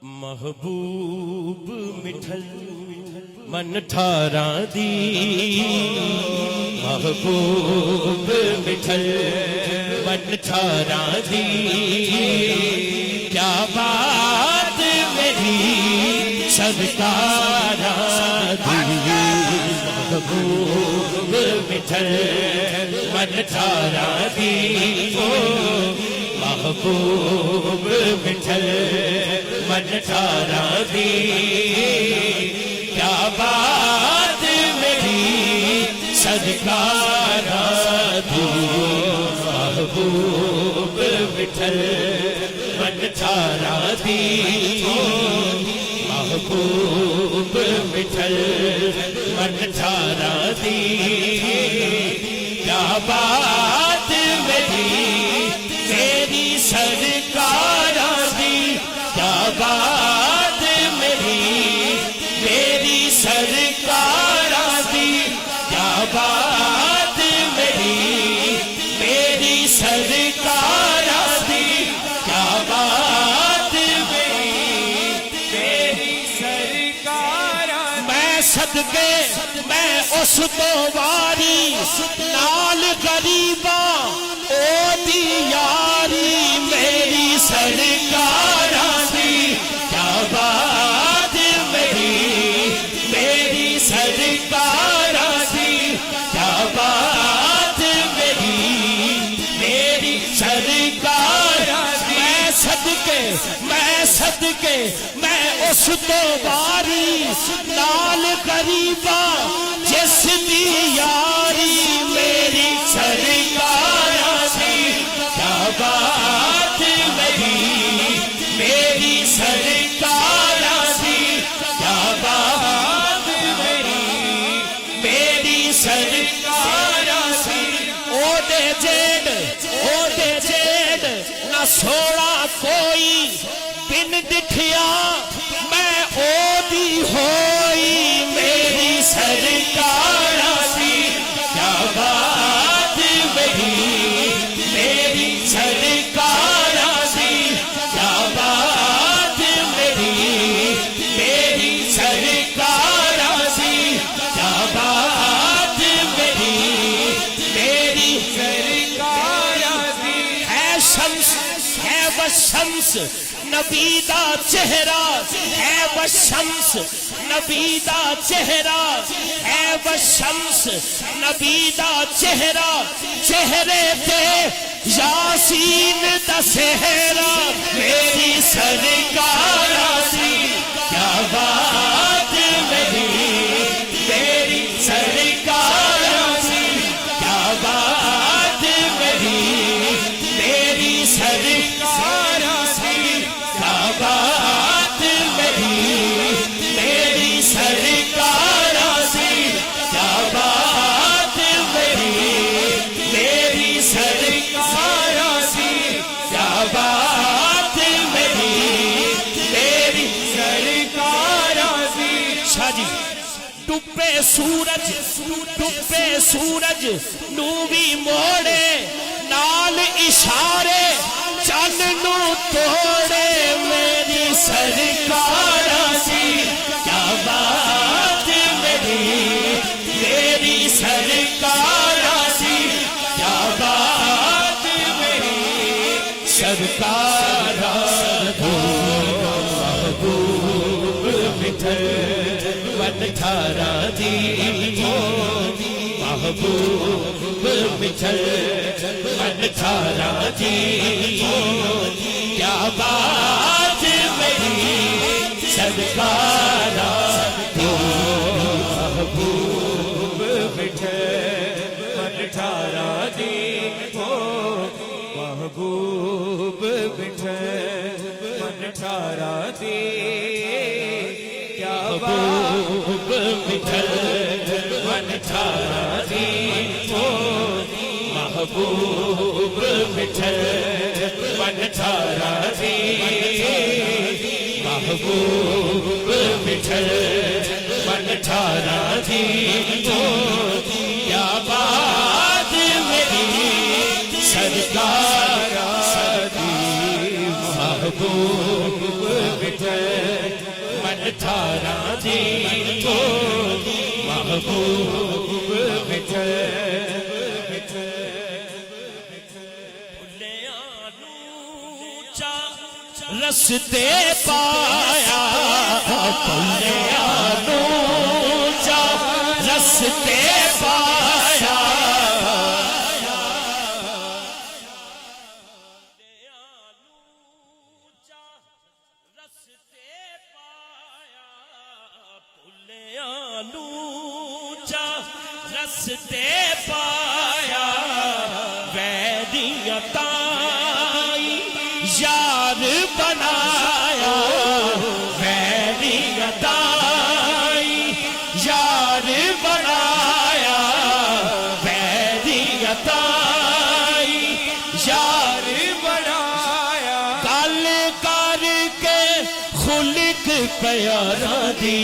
محبوب مٹھل من ٹھاراں دی، محبوب مٹھل من ٹھاراں دی، کیا بات میری سرکاراں دی، محبوب مٹھل من ٹھاراں دی، محبوب مٹھل من ٹھاراں دی، کیا بات میری سرکاراں دی، محبوب مٹھل من ٹھاراں دی، محبوب مٹھل من ٹھاراں دی، کیا بات میری سرکاراں دی، کیا بات میری سرکاراں دی، کیا بات میری سرکاراں دی، کیا بات میری سرکاراں دی، میں صدقے میں اس تو واری نال غریباں او دی یاری، میری سرکاراں دی، کیا بات میری سرکاراں دی، کیا بات میری سرکاراں دی، میں صدقے میں اس تو واری نال غریباں جس دی یاری، میری سرکاراں دی، کیا بات میری سرکاراں دی، کیا بات میری سرکاراں دی، او دے جیڑ نہ سوڑا کوئی بن ڈٹھیا، میں او دی ہوئی، میری سرکاراں دی، کیا بات میری سرکاراں دی، کیا بات میری سرکاراں دی، کیا بات میری سرکاراں دی، ہے شمس ہے وہ شمس نبی دا چہرہ، ہے وہ شمس نبی دا چہرہ، ہے وہ شمس نبی دا چہرہ، چہرے تے یاسین دا سہرا، میری سرکاراں دی، کیا بات میری سرکاراں دی، کیا بات میری سرکاراں دی، کیا بات میری سرکاراں دی، کیا بات میری سرکاراں دی، کیا بات میری سرکاراں دی، شاہ جی ڈبے سورج نو بھی موڑے نال اشارے چن نو توڑے، میری سرکاراں دی، کیا بات میری سرکاراں دی، کیا بات سرکاراں دی، محبوب مٹھل من ٹھاراں دی، محبوب مٹھل من ٹھاراں دی، کیا بات میری سرکاراں دی، محبوب مٹھل من ٹھاراں دی، محبوب مٹھل من ٹھاراں دی، کیا محبوب مٹھل من ٹھاراں دی، محبوب مٹھل من ٹھاراں دی، محبوب مٹھل من ٹھاراں دی، کیا بات میری سرکاراں دی، محبوب مٹھل من ٹھارا دی او محبوب مٹھل رستے پایا نوچا رستے پایا رستے پایا ویدیتا یار بنایا ویدیتا یار بنایا ویدیتا یار بنایا گل کر کے خلق پیارا دی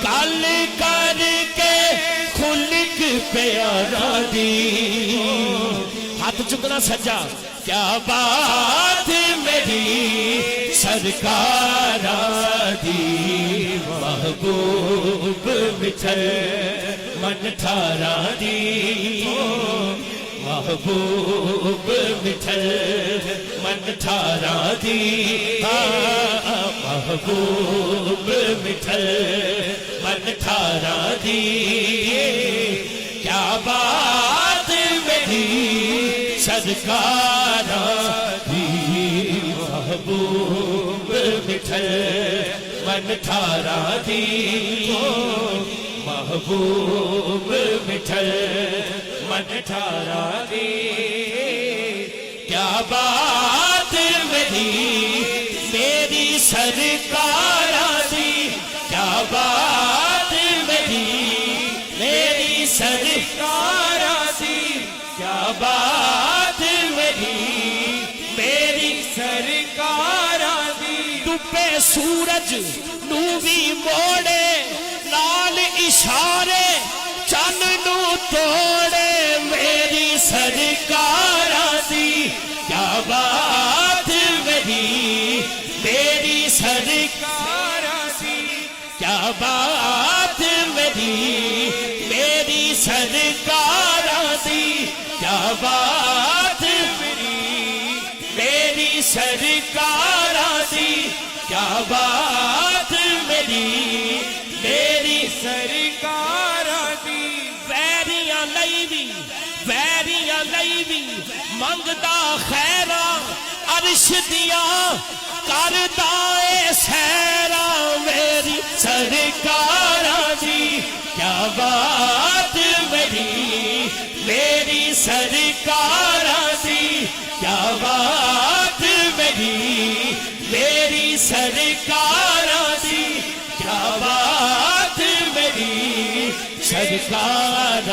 گل کر کے خلق پیارا دی ہاتھ چکنا سجا کیا بات میری سرکار دی محبوب مٹھل من ٹھارا دی محبوب مٹھل من ٹھارا دی محبوب مٹھل من ٹھارا دی کیا بات میری سرکار دی محبوب مٹھل من ٹھارا دی محبوب مٹھل من ٹھارا دی کیا بات میری سرکار دی کیا بات میری سرکار دی کیا بات میری سرکار دی ڈوبے سورج نو بھی موڑے نال اشارے چن نو توڑے میری سرکار دی کیا بات میری سرکار دی کیا بات میری سرکار دی کیا بات میری سرکار دی کیا بات میری سرکار دی ویریاں لئی بھی منگدا خیراں عرش دیاں کردا اے سیراں میری سرکار دی کیا بات میری سرکار دی کیا بات میری سرکار دی کیا بات سرکار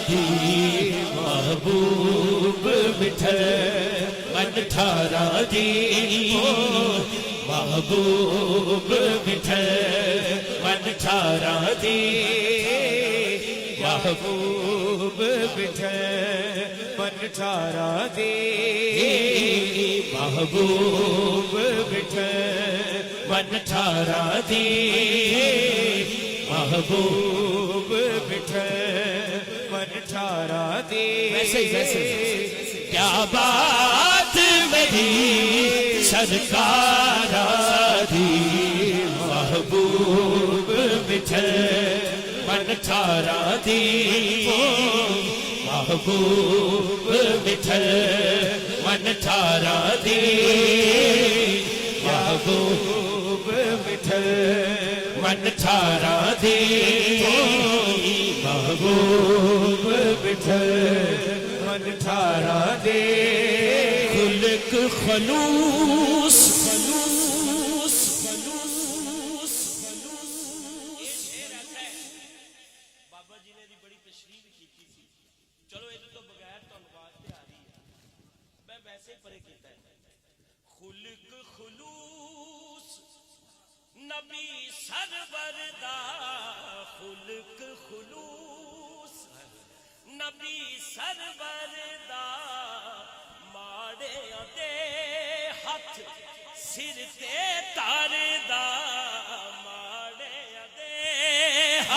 دی محبوب مٹھل من ٹھارا دی محبوب مٹھل من ٹھارا دی محبوب مٹھل من ٹھارا دی محبوب مٹھل من ٹھارا دی محبوب مٹھل من ٹھارا دی ویسے کیا بات میری سرکار دی محبوب مٹھل من ٹھارا دی محبوب مٹھل من ٹھارا دی محبوب مٹھل من ٹھارا دی محبوب مٹھل من ٹھارا دی خلق خلوص بابا جی نے بڑی تشریح کی تھی چلو یہ تو بغیر تنوار تے آ رہی ہے میں ویسے پرے کیتا ہے خلق خلوص نبی سرور دا خلق خلوص نبی سرور دا ماڑے دے ہاتھ سر تے تار دا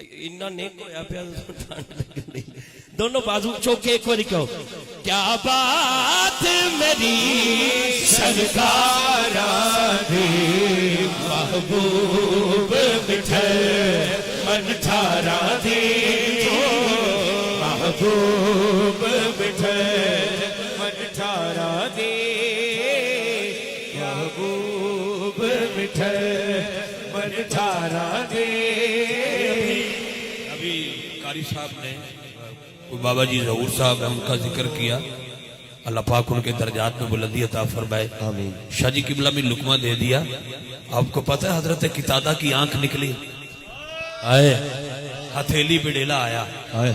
نیک ہویا پیا دونوں بازو چوکے ایک باری کہو کیا بات میری سرکار دی محبوب مٹھے من ٹھارا دی محبوب مٹھے من ٹھارا دی محبوب مٹھے من ٹھارا دی. ابھی قاری صاحب نے بابا جی ظہور صاحب نے ان کا ذکر کیا، اللہ پاک ان کے درجات میں بلندی عطا فرمائے. آمین. شاہ جی قبلہ میں لقمہ دے دیا. آپ کو پتہ ہے حضرت قتادہ کی آنکھ نکلی، آئے ہتھیلی پہ ڈیلا آیا، آئے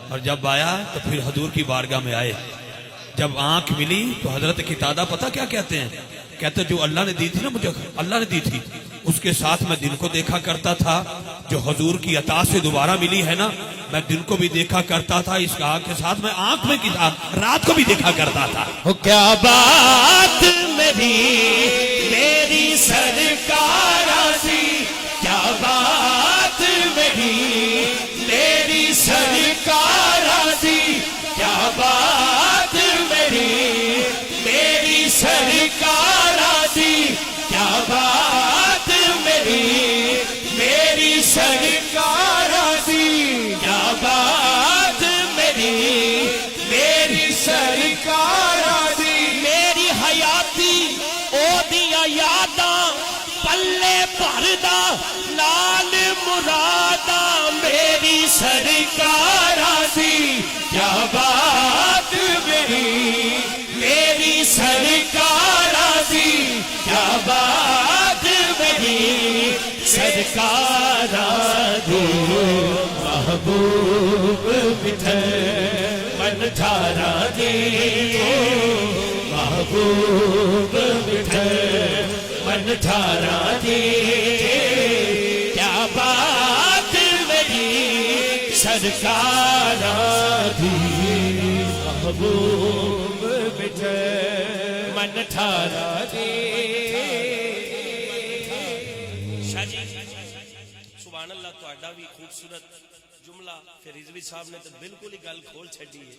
اور جب آیا تو پھر حضور کی بارگاہ میں آئے. جب آنکھ ملی تو حضرت قتادہ پتہ کیا کہتے ہیں؟ کہتے جو اللہ نے دی تھی نا مجھے، اللہ نے دی تھی، اس کے ساتھ میں دن کو دیکھا کرتا تھا. جو حضور کی عطا سے دوبارہ ملی ہے نا، میں دن کو بھی دیکھا کرتا تھا، اس کا کے ساتھ میں آنکھ میں رات کو بھی دیکھا کرتا تھا. کیا بات میری میری سرکار سی، کیا بات میری میری سرکار سی، کیا بات میری میری سرکار سی، کیا بات میری میری سرکار سی، کیا بات میری میری سرکار سی. میری حیاتی او دیا یاداں پلے بھردا نال مراداں میری سرکار سی. کیا بات میری میری سرکار سی، کیا بات میری سرکار دی محبوب مٹھے من ٹھارا دی محبوب مٹھے من ٹھارا دی. کیا بات میری سرکار دی محبوب مٹھے من ٹھارا دی. شاہ جی سبحان اللہ، تہاڈا بھی خوبصورت جملہ پھر رضوی صاحب نے تو بالکل ہی گل کھول چھڈی ہے.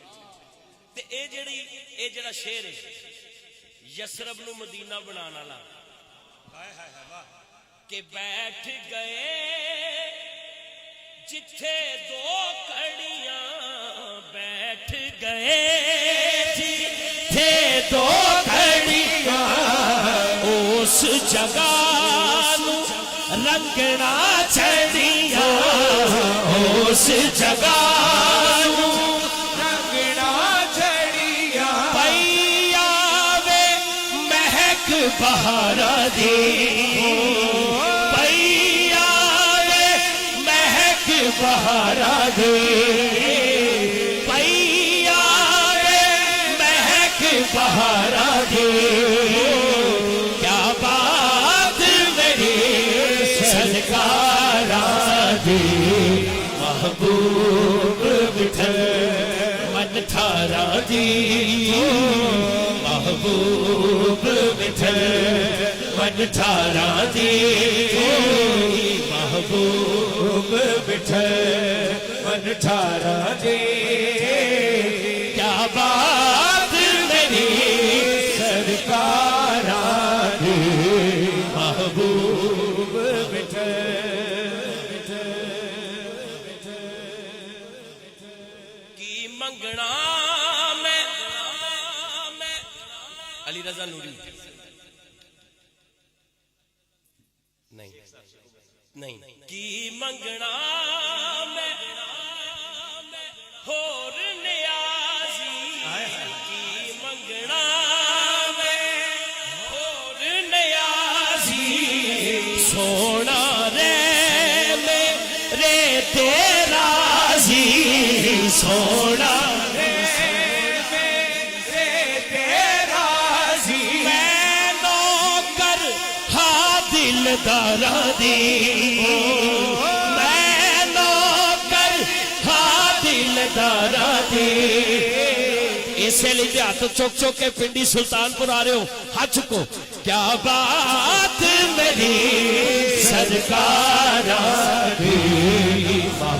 تے اے جڑا شعر ہے یسرب نو مدینہ بنانا والا کہ بیٹھ گئے جتھے دو کڑیاں، بیٹھ گئے جتھے دو کڑیاں، اس جگہ نو رنگنا چڑیاں، اس جگہ نو رنگنا چڑیاں. پئی آوے مہک بہار دی، پئی آوے مہک بہار دی، پئی آوے مہک بہار دی. کیا بات میری سرکار دی محبوب مٹھے من ٹھارا دی محبوب مٹھے من ٹھارا دی محبوب مٹھے من ٹھارا دی. کیا بات میری سرکار دی محبوب مٹھے. کی منگنا میں علی رضا نوری نہیں کی منگنا میں ہور نیازی، کی منگنا میں ہور نیازی. سونا رے میرے تیرا زی، سونا رے میرے تیرا زی. میں نوکر ہاں دلدار دی، میں نوکر ہاں دلدار دی. اسے لیے ہاتھ چوک چوک کے پنڈی سلطان پور آ رہے ہو، ہاتھ چکو. کیا بات میری سرکار دی